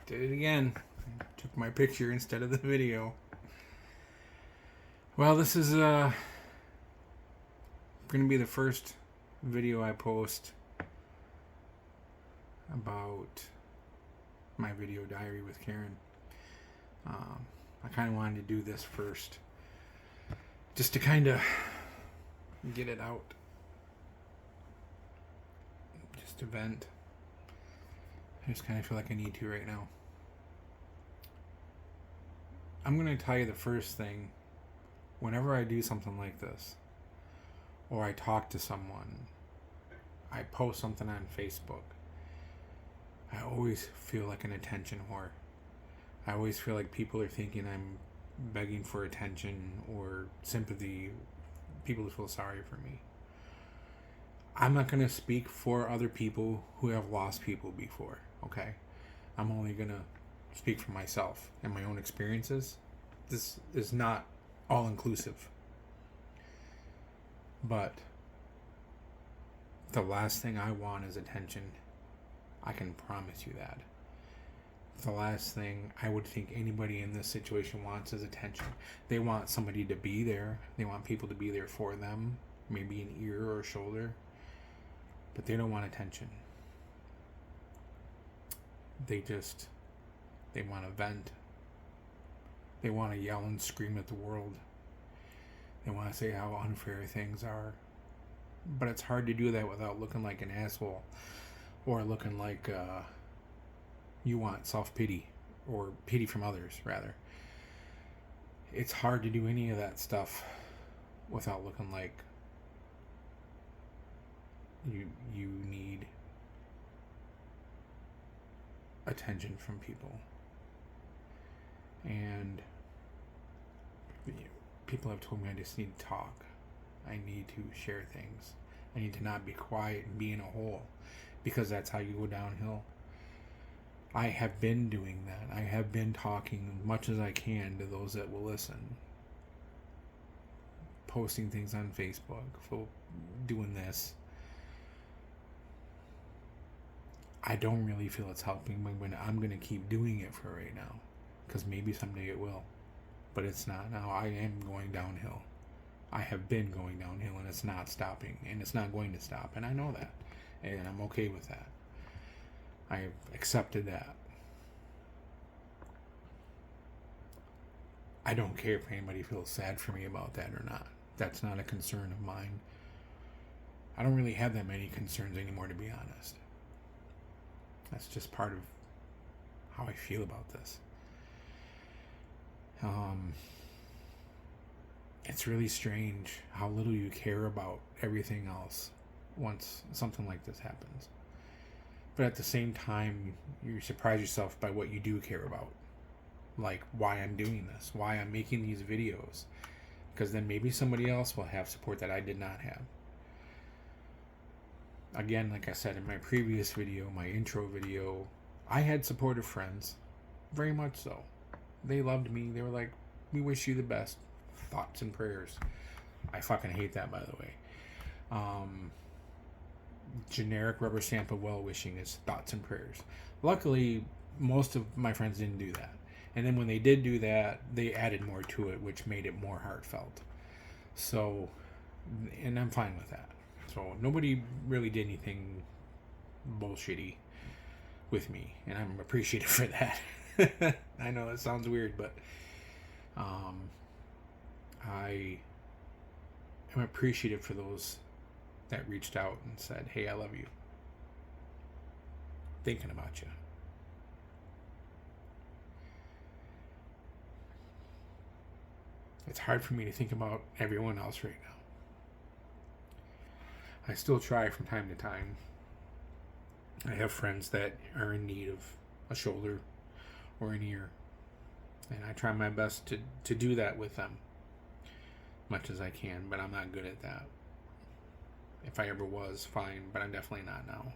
Did it again. Took my picture instead of the video. Well, this is going to be the first video I post about my video diary with Karen. I kind of wanted to do this first just to kind of get it out. Just to vent. I just kind of feel like I need to right now. I'm going to tell you the first thing. Whenever I do something like this, or I talk to someone, I post something on Facebook, I always feel like an attention whore. I always feel like people are thinking I'm begging for attention or sympathy, people to feel sorry for me. I'm not going to speak for other people who have lost people before, okay? I'm only going to speak for myself and my own experiences. This is not all inclusive. But the last thing I want is attention. I can promise you that. The last thing I would think anybody in this situation wants is attention. They want somebody to be there. They want people to be there for them. Maybe an ear or a shoulder. But they don't want attention. They want to vent. They want to yell and scream at the world. They want to say how unfair things are. But it's hard to do that without looking like an asshole. Or looking like you want self-pity. Or pity from others, rather. It's hard to do any of that stuff without looking like you need attention from people. And people have told me I just need to talk. I need to share things. I need to not be quiet and be in a hole, because that's how you go downhill. I have been doing that. I have been talking as much as I can to those that will listen. Posting things on Facebook, doing this. I don't really feel it's helping me, when I'm going to keep doing it for right now. Because maybe someday it will. But it's not now. I am going downhill. I have been going downhill, and it's not stopping. And it's not going to stop. And I know that. And I'm okay with that. I have accepted that. I don't care if anybody feels sad for me about that or not. That's not a concern of mine. I don't really have that many concerns anymore, to be honest. That's just part of how I feel about this. It's really strange how little you care about everything else once something like this happens. But at the same time, you surprise yourself by what you do care about. Like why I'm doing this, why I'm making these videos. Because then maybe somebody else will have support that I did not have. Again, like I said in my previous video, my intro video, I had supportive friends. Very much so. They loved me. They were like, we wish you the best. Thoughts and prayers. I fucking hate that, by the way. Generic rubber stamp of well-wishing is thoughts and prayers. Luckily, most of my friends didn't do that. And then when they did do that, they added more to it, which made it more heartfelt. So, and I'm fine with that. So nobody really did anything bullshitty with me, and I'm appreciative for that. I know that sounds weird, but I am appreciative for those that reached out and said, hey, I love you. Thinking about you. It's hard for me to think about everyone else right now. I still try from time to time. I have friends that are in need of a shoulder or an ear. And I try my best to do that with them. Much as I can, but I'm not good at that. If I ever was, fine, but I'm definitely not now.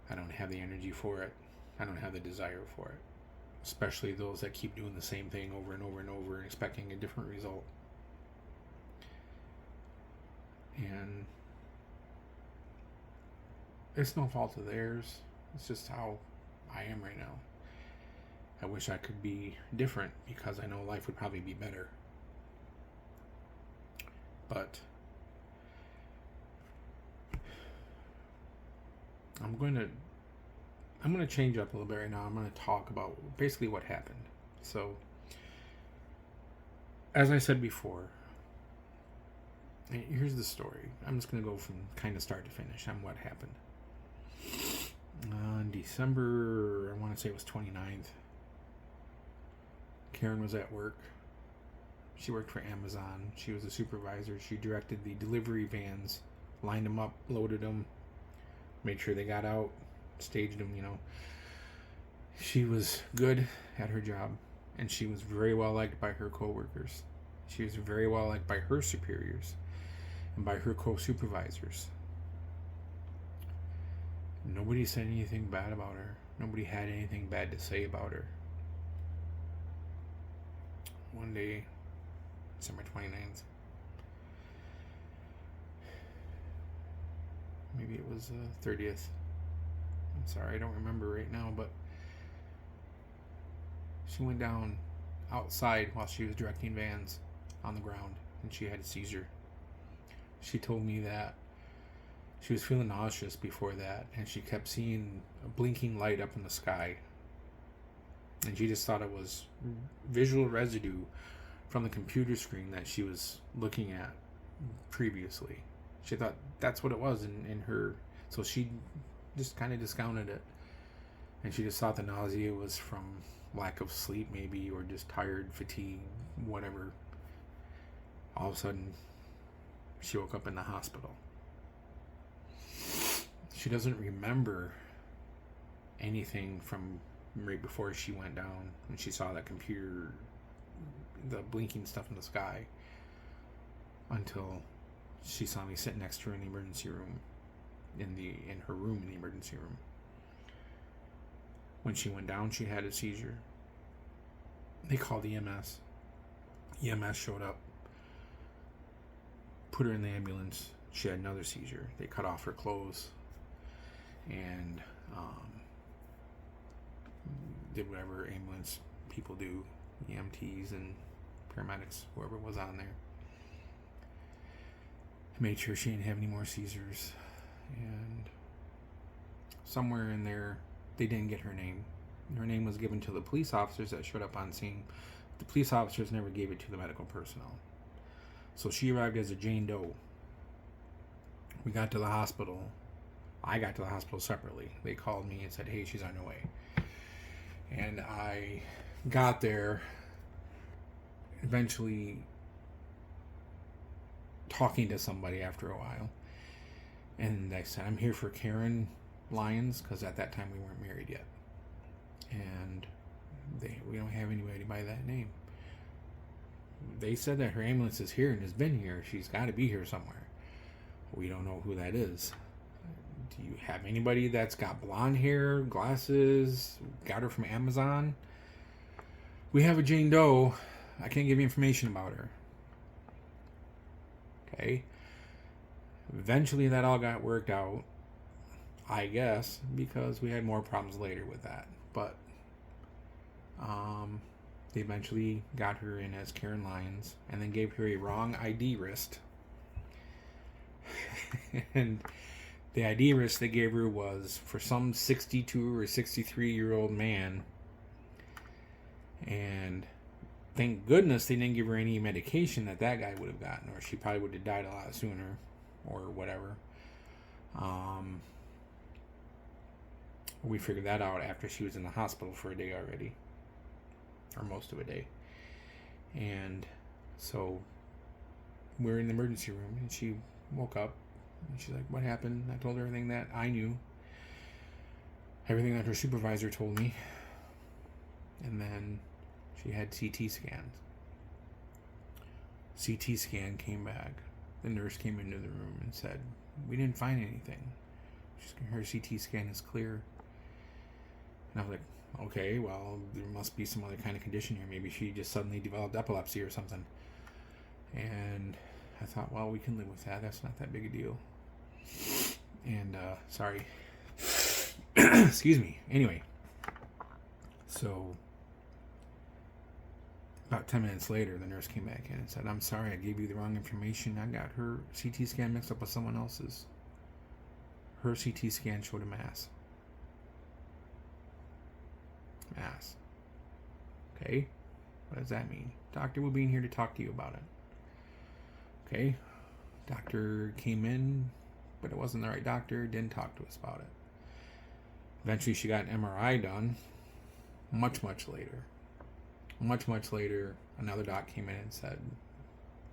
I don't have the energy for it. I don't have the desire for it. Especially those that keep doing the same thing over and over and over and expecting a different result. And it's no fault of theirs. It's just how I am right now. I wish I could be different because I know life would probably be better. But I'm going to change up a little bit right now. I'm going to talk about basically what happened. So, as I said before, here's the story. I'm just going to go from kind of start to finish on what happened. On December, I want to say it was 29th, Karen was at work. She worked for Amazon. She was a supervisor. She directed the delivery vans, lined them up, loaded them, made sure they got out, staged them, She was good at her job, and she was very well liked by her coworkers. She was very well liked by her superiors and by her co-supervisors. Nobody said anything bad about her. Nobody had anything bad to say about her. One day, December 29th, maybe it was 30th. I'm sorry, I don't remember right now, but she went down outside while she was directing vans on the ground, and she had a seizure. She told me that she was feeling nauseous before that, and she kept seeing a blinking light up in the sky. And she just thought it was visual residue from the computer screen that she was looking at previously. She thought that's what it was in her. So she just kind of discounted it. And she just thought the nausea was from lack of sleep maybe, or just tired, fatigue, whatever. All of a sudden, she woke up in the hospital. She doesn't remember anything from right before she went down when she saw that computer, the blinking stuff in the sky, until she saw me sit next to her in the emergency room, in her room in the emergency room. When she went down, she had a seizure. They called EMS. EMS showed up, put her in the ambulance. She had another seizure. They cut off her clothes and did whatever ambulance people do, EMTs and paramedics, whoever was on there. Made sure she didn't have any more seizures. And somewhere in there, they didn't get her name. Her name was given to the police officers that showed up on scene. The police officers never gave it to the medical personnel. So she arrived as a Jane Doe. We got to the hospital. I got to the hospital separately. They called me and said, hey, she's on her way. And I got there, eventually talking to somebody after a while. And I said, I'm here for Karen Lyons, because at that time we weren't married yet. And we don't have anybody by that name. They said that her ambulance is here and has been here. She's got to be here somewhere. We don't know who that is. Do you have anybody that's got blonde hair, glasses, got her from Amazon? We have a Jane Doe. I can't give you information about her. Okay. Eventually that all got worked out, I guess, because we had more problems later with that. But they eventually got her in as Karen Lyons and then gave her a wrong ID wrist. And the ID wrist they gave her was for some 62 or 63-year-old man. And thank goodness they didn't give her any medication that guy would have gotten, or she probably would have died a lot sooner, or whatever. We figured that out after she was in the hospital for a day already, or most of a day. And so we're in the emergency room, and she woke up, and she's like, what happened? I told her everything that I knew, everything that her supervisor told me. And then she had CT scans. CT scan came back. The nurse came into the room and said, we didn't find anything. Her CT scan is clear. And I was like, okay, well, there must be some other kind of condition here. Maybe she just suddenly developed epilepsy or something. And I thought, well, we can live with that. That's not that big a deal. And, sorry. Excuse me. Anyway. So About 10 minutes later, the nurse came back in and said, "I'm sorry, I gave you the wrong information. I got her CT scan mixed up with someone else's. Her CT scan showed a mass." Mass. Okay? What does that mean? Doctor will be in here to talk to you about it. Okay? Doctor came in, but it wasn't the right doctor, didn't talk to us about it. Eventually she got an MRI done. Much later. Much later, another doc came in and said,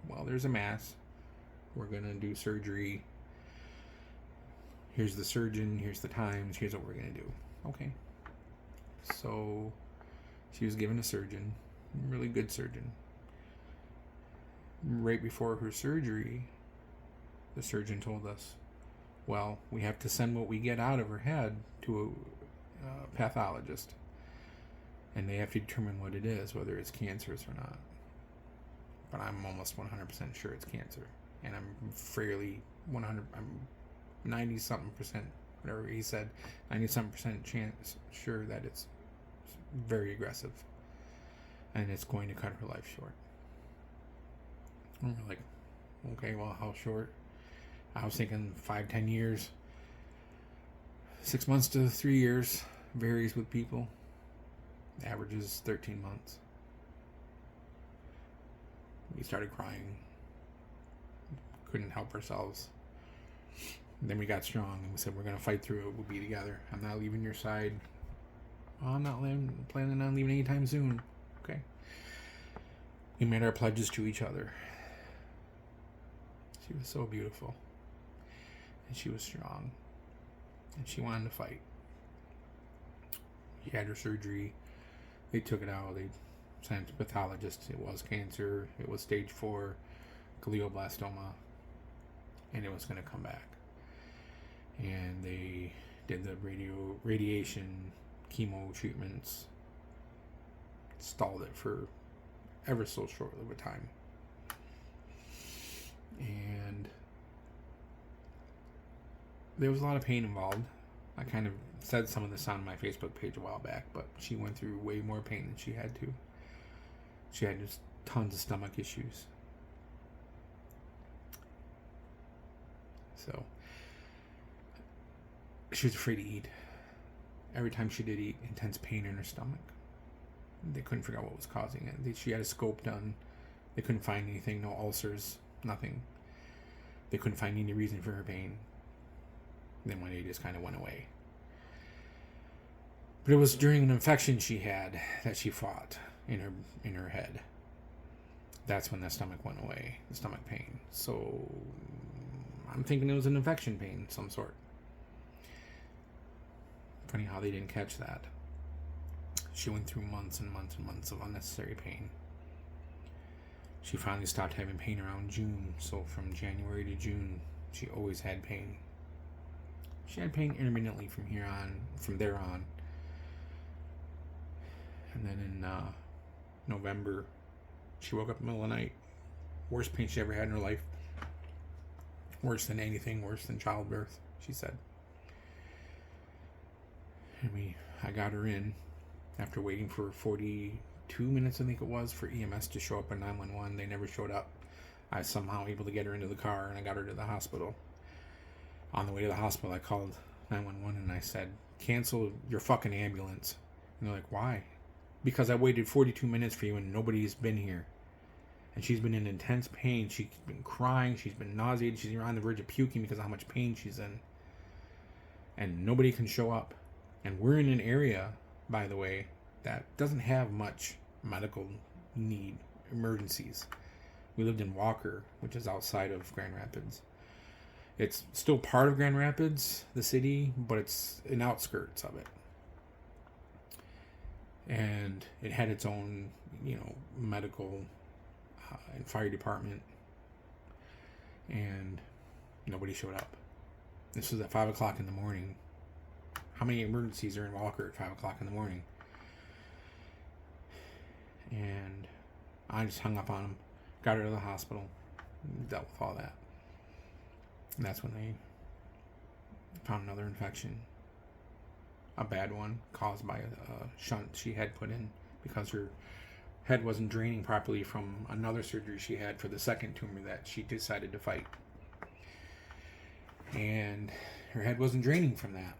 "Well, there's a mass. We're going to do surgery. Here's the surgeon. Here's the times. Here's what we're going to do." Okay. So she was given a surgeon. Really good surgeon. Right before her surgery, the surgeon told us, "Well, we have to send what we get out of her head to a pathologist. And they have to determine what it is, whether it's cancerous or not." But I'm almost 100% sure it's cancer. And I'm fairly 100, I'm 90-something percent, whatever he said, 90-something percent chance sure that it's very aggressive. And it's going to cut her life short. And we're like, okay, well, how short? I was thinking 5-10 years. 6 months to 3 years. Varies with people. Average is 13 months. We started crying. Couldn't help ourselves. And then we got strong and we said, "We're going to fight through it. We'll be together. I'm not leaving your side. Oh, I'm not planning on leaving anytime soon." Okay. We made our pledges to each other. She was so beautiful. And she was strong. And she wanted to fight. She had her surgery. They took it out. They sent it to pathologists. It was cancer. It was stage 4 glioblastoma. And it was going to come back. And they did the radiation, chemo treatments. Stalled it for ever so short of a time. And there was a lot of pain involved. I kind of said some of this on my Facebook page a while back, but she went through way more pain than she had to. She had just tons of stomach issues. So she was afraid to eat. Every time she did eat, intense pain in her stomach. They couldn't figure out what was causing it. She had a scope done. They couldn't find anything, no ulcers, nothing. They couldn't find any reason for her pain. Then one day it just kind of went away. But it was during an infection she had that she fought in her head. That's when the stomach went away, the stomach pain. So I'm thinking it was an infection pain of some sort. Funny how they didn't catch that. She went through months and months and months of unnecessary pain. She finally stopped having pain around June. So from January to June, she always had pain. She had pain intermittently from there on. And then in November, she woke up in the middle of the night. Worst pain she ever had in her life. Worse than anything, worse than childbirth, she said. And I got her in after waiting for 42 minutes, I think it was, for EMS to show up at 911. They never showed up. I was somehow able to get her into the car, and I got her to the hospital. On the way to the hospital, I called 911 and I said, "Cancel your fucking ambulance." And they're like, "Why?" "Because I waited 42 minutes for you and nobody's been here." And she's been in intense pain. She's been crying. She's been nauseated. She's on the verge of puking because of how much pain she's in. And nobody can show up. And we're in an area, by the way, that doesn't have much medical need, emergencies. We lived in Walker, which is outside of Grand Rapids. It's still part of Grand Rapids, the city, but it's in outskirts of it. And it had its own, medical and fire department. And nobody showed up. This was at 5 o'clock in the morning. How many emergencies are in Walker at 5 o'clock in the morning? And I just hung up on them, got her to the hospital, dealt with all that. And that's when they found another infection. A bad one caused by a shunt she had put in because her head wasn't draining properly from another surgery she had for the second tumor that she decided to fight. And her head wasn't draining from that.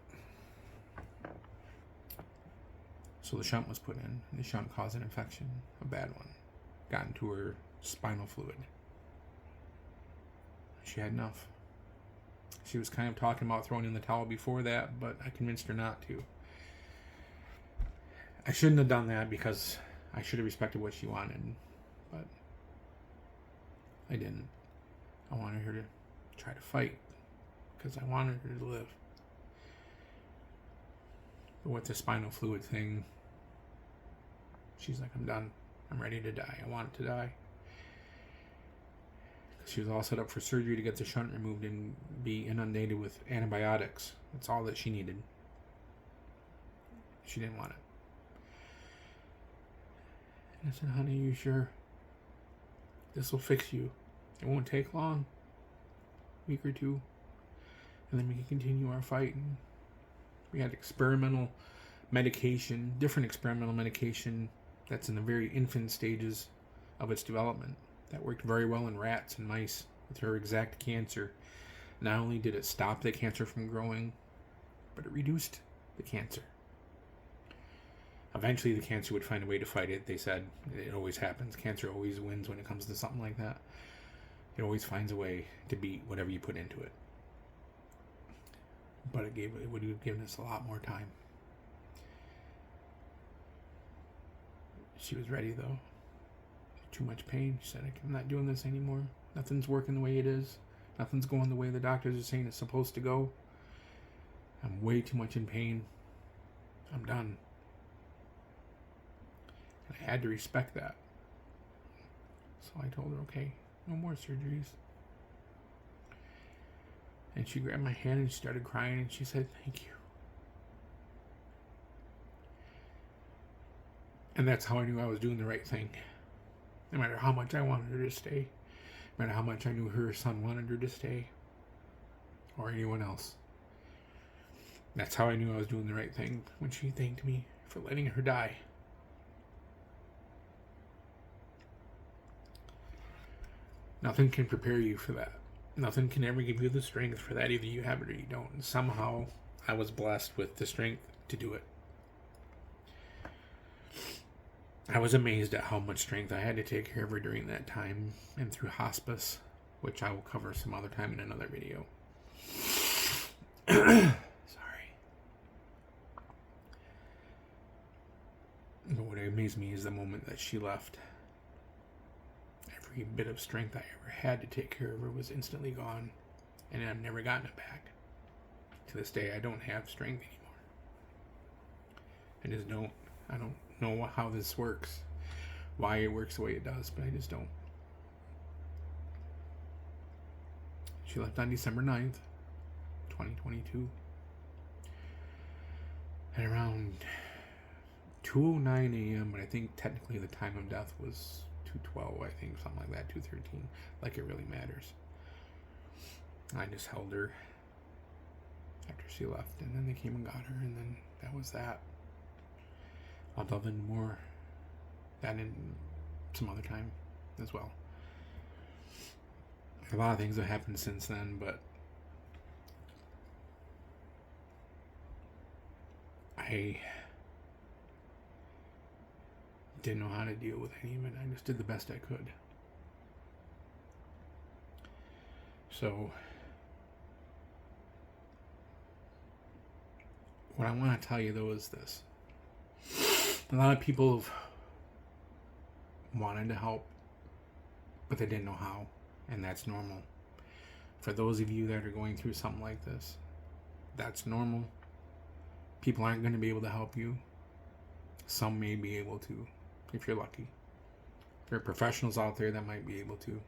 So the shunt was put in. The shunt caused an infection, a bad one. Got into her spinal fluid. She had enough. She was kind of talking about throwing in the towel before that, but I convinced her not to. I shouldn't have done that because I should have respected what she wanted, but I didn't. I wanted her to try to fight because I wanted her to live. But with the spinal fluid thing, she's like, I'm done. I'm ready to die. I want to die. She was all set up for surgery to get the shunt removed and be inundated with antibiotics. That's all that she needed. She didn't want it. And I said, honey, you sure? This will fix you. It won't take long. A week or two. And then we can continue our fight. And we had experimental medication, different experimental medication that's in the very infant stages of its development. That worked very well in rats and mice with her exact cancer. Not only did it stop the cancer from growing, but it reduced the cancer. Eventually the cancer would find a way to fight it. They said it always happens. Cancer always wins when it comes to something like that. It always finds a way to beat whatever you put into it. But it would have given us a lot more time. She was ready though. Too much pain. She said, I'm not doing this anymore. Nothing's working the way it is. Nothing's going the way the doctors are saying it's supposed to go. I'm way too much in pain. I'm done. And I had to respect that. So I told her, okay, no more surgeries. And she grabbed my hand and she started crying and she said, thank you. And that's how I knew I was doing the right thing. No matter how much I wanted her to stay. No matter how much I knew her son wanted her to stay. Or anyone else. That's how I knew I was doing the right thing. When she thanked me for letting her die. Nothing can prepare you for that. Nothing can ever give you the strength for that. Either you have it or you don't. And somehow I was blessed with the strength to do it. I was amazed at how much strength I had to take care of her during that time and through hospice, which I will cover some other time in another video. Sorry. But what amazed me is the moment that she left. Every bit of strength I ever had to take care of her was instantly gone, and I've never gotten it back. To this day, I don't have strength anymore. I just don't. I don't know how this works, why it works the way it does, but I just don't. She left on December 9th, 2022. At around 2:09 a.m., but I think technically the time of death was 2:12, I think, something like that, 2:13, like it really matters. I just held her after she left, and then they came and got her, and then that was that. I'll delve into more that in some other time as well. A lot of things have happened since then, but I didn't know how to deal with any of it. I just did the best I could. So what I want to tell you though is this. A lot of people have wanted to help, but they didn't know how, and that's normal. For those of you that are going through something like this, that's normal. People aren't going to be able to help you. Some may be able to, if you're lucky. There are professionals out there that might be able to.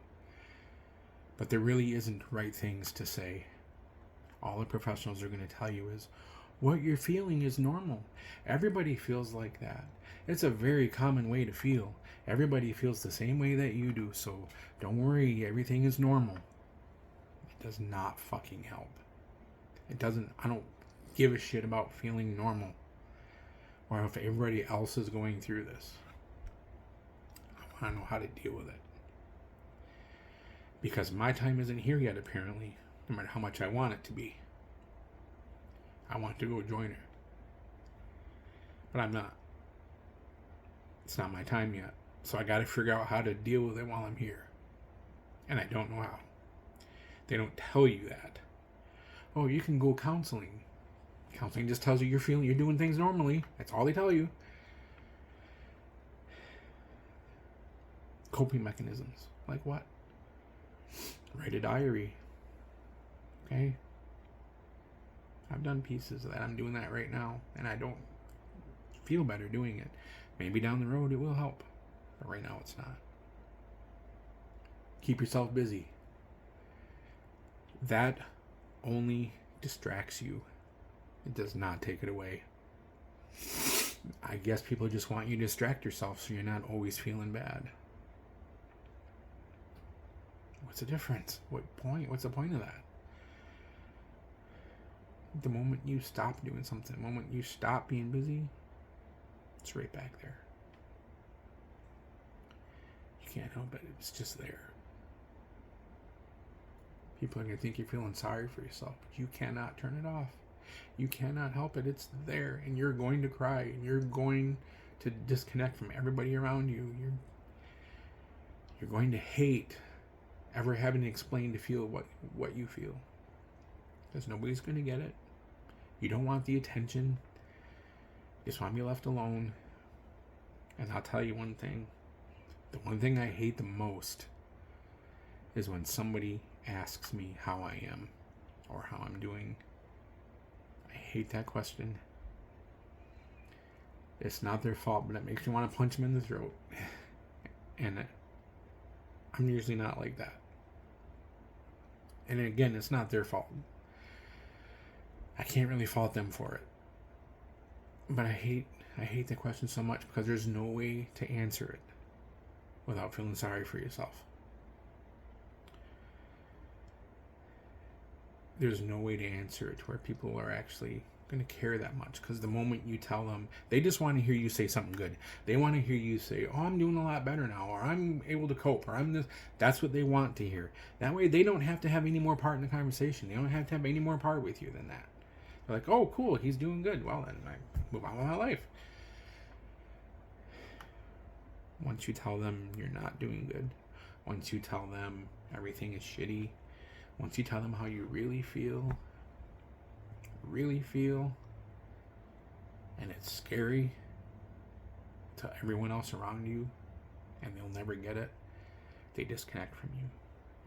But there really isn't right things to say. All the professionals are going to tell you is, what you're feeling is normal. Everybody feels like that. It's a very common way to feel. Everybody feels the same way that you do, so don't worry, everything is normal. It does not fucking help. It doesn't, I don't give a shit about feeling normal. Or if everybody else is going through this. want to know how to deal with it. Because my time isn't here yet, apparently, no matter how much I want it to be. I want to go join her. But I'm not. It's not my time yet. So I got to figure out how to deal with it while I'm here. And I don't know how. They don't tell you that. Oh, you can go counseling. Counseling just tells you you're doing things normally. That's all they tell you. Coping mechanisms. Like what? Write a diary. Okay? I've done pieces of that. I'm doing that right now. And I don't feel better doing it. Maybe down the road it will help. But right now it's not. Keep yourself busy. That only distracts you. It does not take it away. I guess people just want you to distract yourself so you're not always feeling bad. What's the difference? What's the point of that? The moment you stop doing something, the moment you stop being busy, it's right back there. You can't help it. It's just there. People are going to think you're feeling sorry for yourself, but you cannot turn it off. You cannot help it. It's there, and you're going to cry, and you're going to disconnect from everybody around you. You're going to hate ever having to explain to feel what you feel. Because nobody's going to get it. You don't want the attention. You just want to be left alone. And I'll tell you one thing. The one thing I hate the most is when somebody asks me how I am or how I'm doing. I hate that question. It's not their fault, but it makes me want to punch them in the throat. And I'm usually not like that. And again, it's not their fault. I can't really fault them for it. But I hate the question so much because there's no way to answer it without feeling sorry for yourself. There's no way to answer it to where people are actually going to care that much, because the moment you tell them, they just want to hear you say something good. They want to hear you say, oh, I'm doing a lot better now, or I'm able to cope, or I'm this. That's what they want to hear. That way they don't have to have any more part in the conversation. They don't have to have any more part with you than that. They're like, oh, cool, he's doing good. Well, then I move on with my life. Once you tell them you're not doing good, once you tell them everything is shitty, once you tell them how you really feel, and it's scary to everyone else around you, and they'll never get it, they disconnect from you.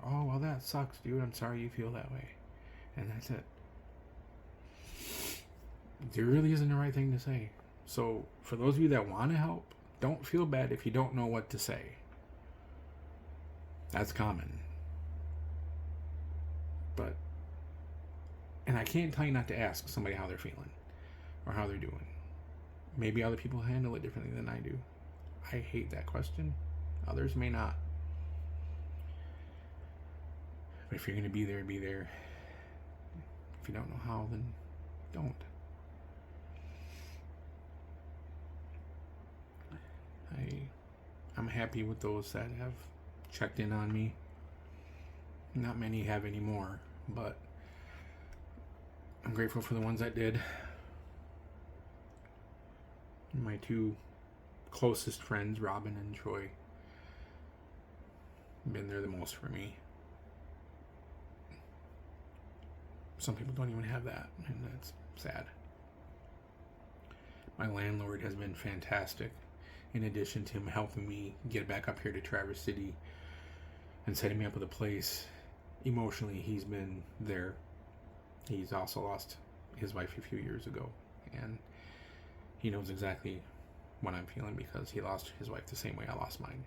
Oh, well, that sucks, dude. I'm sorry you feel that way. And that's it. There really isn't the right thing to say. So, for those of you that want to help, don't feel bad if you don't know what to say. That's common. But, and I can't tell you not to ask somebody how they're feeling or how they're doing. Maybe other people handle it differently than I do. I hate that question. Others may not. But if you're going to be there, be there. If you don't know how, then don't. I'm happy with those that have checked in on me. Not many have anymore, but I'm grateful for the ones that did. My two closest friends, Robin and Troy, been there the most for me. Some people don't even have that, and that's sad. My landlord has been fantastic. In addition to him helping me get back up here to Traverse City and setting me up with a place, emotionally he's been there. He's also lost his wife a few years ago, and he knows exactly what I'm feeling because he lost his wife the same way I lost mine.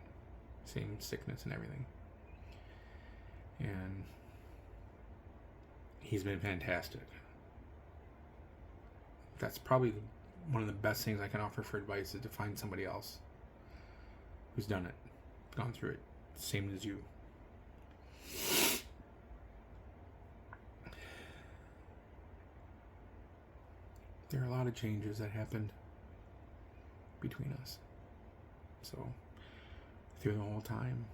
Same sickness and everything. And he's been fantastic. That's probably one of the best things I can offer for advice, is to find somebody else who's done it, gone through it, same as you. There are a lot of changes that happened between us. So through the whole time.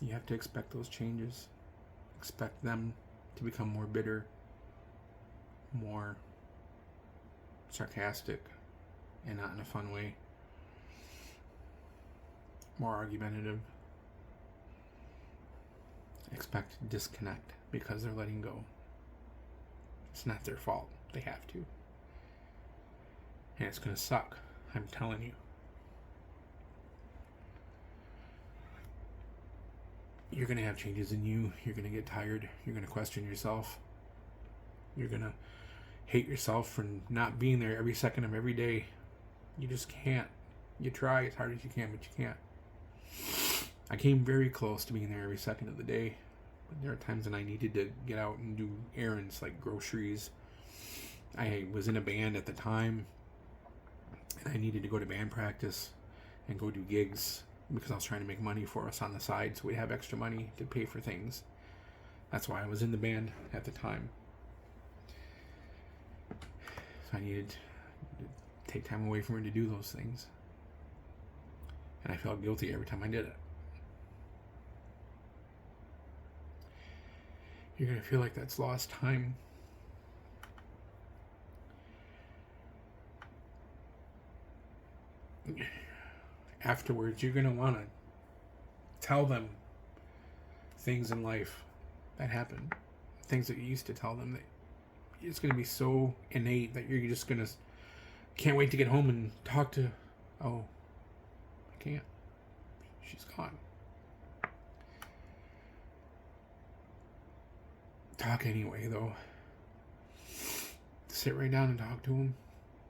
You have to expect those changes. Expect them to become more bitter, more sarcastic, and not in a fun way, more argumentative. Expect disconnect because they're letting go. It's not their fault. They have to. And it's going to suck. I'm telling you. You're going to have changes in you. You're going to get tired. You're going to question yourself. You're going to hate yourself for not being there every second of every day. You just can't. You try as hard as you can, but you can't. I came very close to being there every second of the day. But there are times when I needed to get out and do errands like groceries. I was in a band at the time. And I needed to go to band practice and go do gigs because I was trying to make money for us on the side so we'd have extra money to pay for things. That's why I was in the band at the time. So I needed to take time away from her to do those things. And I felt guilty every time I did it. You're going to feel like that's lost time. Afterwards, you're going to want to tell them things in life that happen. Things that you used to tell them. That it's going to be so innate that you're just going to... Can't wait to get home and talk to... Oh, I can't. She's gone. Talk anyway, though. Sit right down and talk to them.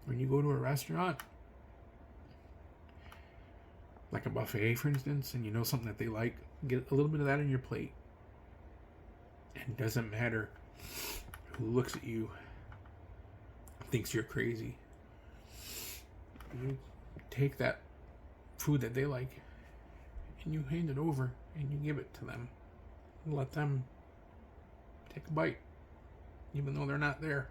When you go to a restaurant, like a buffet, for instance, and you know something that they like, get a little bit of that on your plate. And it doesn't matter who looks at you, thinks you're crazy. You take that food that they like, and you hand it over, and you give it to them. And let them take a bite, even though they're not there.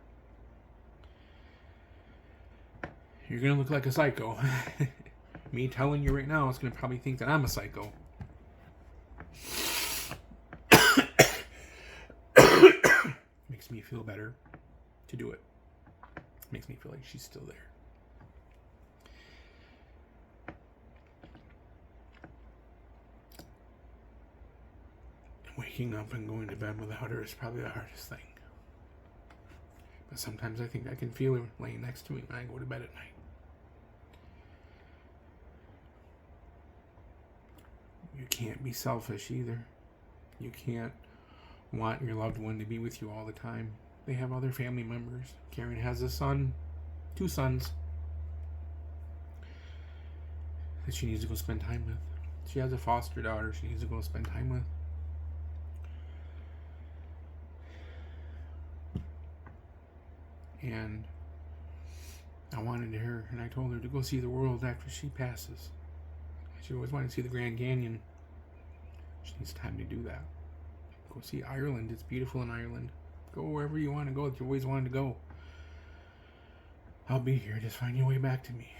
You're going to look like a psycho. Me telling you right now is going to probably think that I'm a psycho. Makes me feel better to do it. Makes me feel like she's still there. Waking up and going to bed without her is probably the hardest thing. But sometimes I think I can feel her laying next to me when I go to bed at night. You can't be selfish either. You can't want your loved one to be with you all the time. They have other family members. Karen has a son, 2 sons, that she needs to go spend time with. She has a foster daughter she needs to go spend time with. And I wanted her, and I told her to go see the world after she passes. She always wanted to see the Grand Canyon. She needs time to do that. Go see Ireland. It's beautiful in Ireland. Go wherever you want to go that you always wanted to go. I'll be here. Just find your way back to me.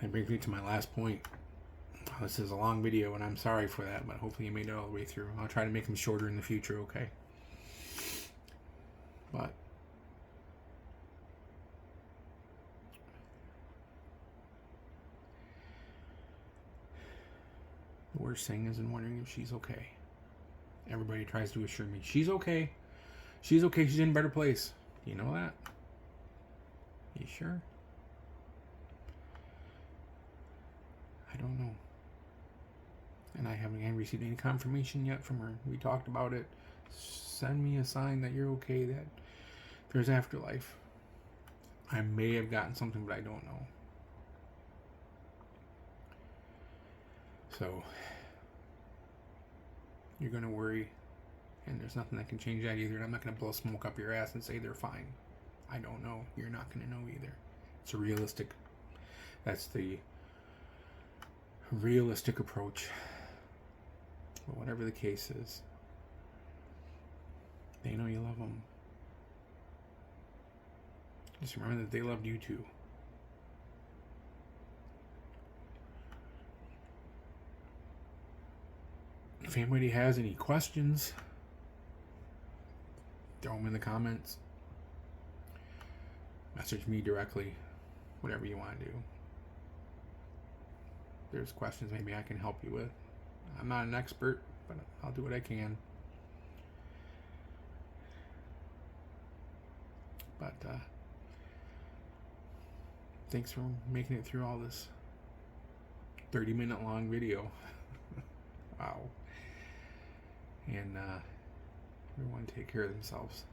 That brings me to my last point. This is a long video, and I'm sorry for that, but hopefully you made it all the way through. I'll try to make them shorter in the future, okay? But the worst thing is in wondering if she's okay. Everybody tries to assure me she's okay. She's okay. She's in a better place. You know that? You sure? I don't know. And I haven't received any confirmation yet from her. We talked about it. Send me a sign that you're okay, that there's afterlife. I may have gotten something, but I don't know. So, you're going to worry, and there's nothing that can change that either. And I'm not going to blow smoke up your ass and say they're fine. I don't know. You're not going to know either. It's a realistic, that's the realistic approach. But whatever the case is, they know you love them. Just remember that they loved you too. if anybody has any questions, throw them in the comments. Message me directly, whatever you want to do. If there's questions maybe I can help you with. I'm not an expert, but I'll do what I can. But thanks for making it through all this 30-minute long video. Wow. And everyone take care of themselves.